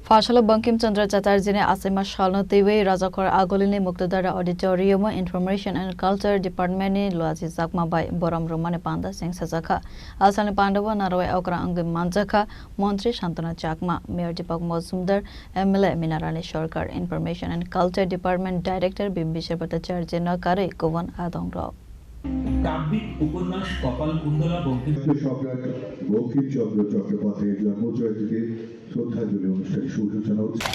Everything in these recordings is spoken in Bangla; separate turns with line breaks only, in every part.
Fashala Bankim Chandra Chatterjee Asima Shalno Tiwe Rajakor Agolini Muktadara Auditorium Information and Culture Department Luazi Zakma by Boram Romane Panda Singh Sazaka Asani Pandava Naroy Okra Angim Manjaka Montri Shantana Chakma Mayor Deepak Mozumdar MLA Minarani Shorkar Information and Culture Department Director Bimbishar Bhattacharya Nakare Govan Adong Rao
কাব্যিক উপন্যাস কপাল কুণ্ডলা
বঙ্কিমচন্দ্র চট্টোপাধ্যায়ের জন্মজয়ন্তীতে শ্রদ্ধাঞ্জলি অনুষ্ঠানের সূচনা হচ্ছে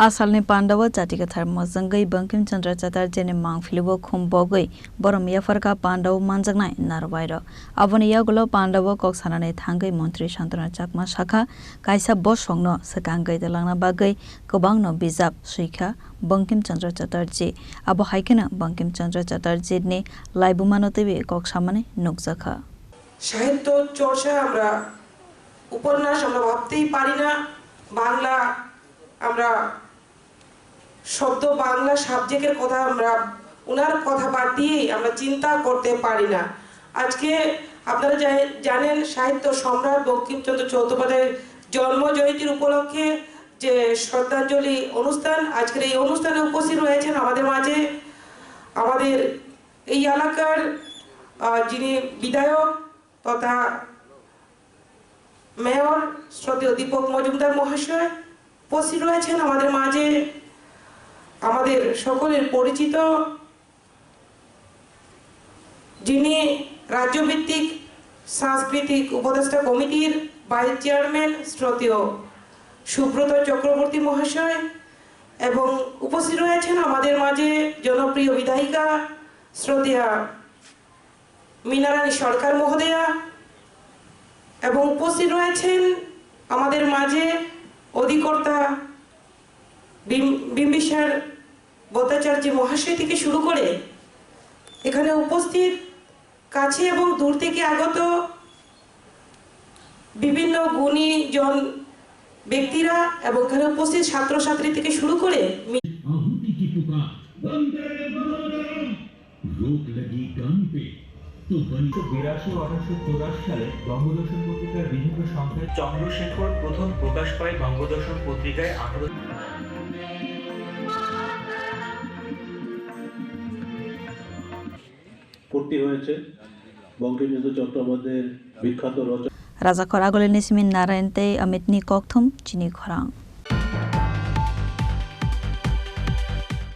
Asalni Pandava Chatika Tharmozangai Bankim Chandra Chatterjee Mangfilibo Khumbogai Borom Yafarka Pandava Manjangnai Narwairo Avani Yagulo Pandava Koksanane Thangai Montri Shantana Chakma Shakha Kaisa Bosongno Sakangai Delana Bagai Kobangno Bizap Shikha Bankim Chandra Chatterjee Abo Haikena Bankim Chandra Chatterjee ne Laibumanotebi Koksamane Nukzakha
সাহিত্য চর্চা আমরা উপন্যাস আমরা ভাবতেই পারি না বাংলা আমরা শব্দ বাংলা সাবজেক্টের কথা আমরা উনার কথা বাদ দিয়ে আমরা চিন্তা করতে পারি না আজকে আপনারা জানেন সাহিত্য সম্রাট বঙ্কিমচন্দ্র চট্টোপাধ্যায়ের জন্মজয়ন্তীর উপলক্ষে যে শ্রদ্ধাঞ্জলি অনুষ্ঠান আজকের এই অনুষ্ঠানে উপস্থিত রয়েছেন আমাদের মাঝে আমাদের এই এলাকার যিনি বিধায়ক তথা মেয়র শ্রদ্ধেয় দীপক মজুমদার মহাশয় উপস্থিত রয়েছেন আমাদের মাঝে আমাদের সকলের পরিচিত যিনি রাজ্যভিত্তিক সাংস্কৃতিক উপদেষ্টা কমিটির ভাইস চেয়ারম্যান শ্রদ্ধেয় সুব্রত চক্রবর্তী মহাশয় এবং উপস্থিত রয়েছেন আমাদের মাঝে জনপ্রিয় বিধায়িকা শ্রদ্ধেয়া মিনারানী সরকার মহোদয়া এবং উপস্থিত রয়েছেন আমাদের মাঝে অধিকর্তা বিম্বিসার ভট্টাচার্য মহাশয় থেকে শুরু করে এখানে উপস্থিত কাছে এবং দূর থেকে আগত বিভিন্ন গুণী জন ব্যক্তিরা এবং এখানে উপস্থিত ছাত্রছাত্রী থেকে শুরু করে
সালে বঙ্গদর্শন পত্রিকার বিভিন্ন সংখ্যায় চন্দ্রশেখর প্রথম প্রকাশ পায় বঙ্গদর্শন পত্রিকায়
করতে হয়েছে বঙ্কিমচন্দ্র চট্টোপাধ্যায়ের বিখ্যাত রচনা
Rajakor Agolini Simin Narayante Amitni Kokthum Chini Khorang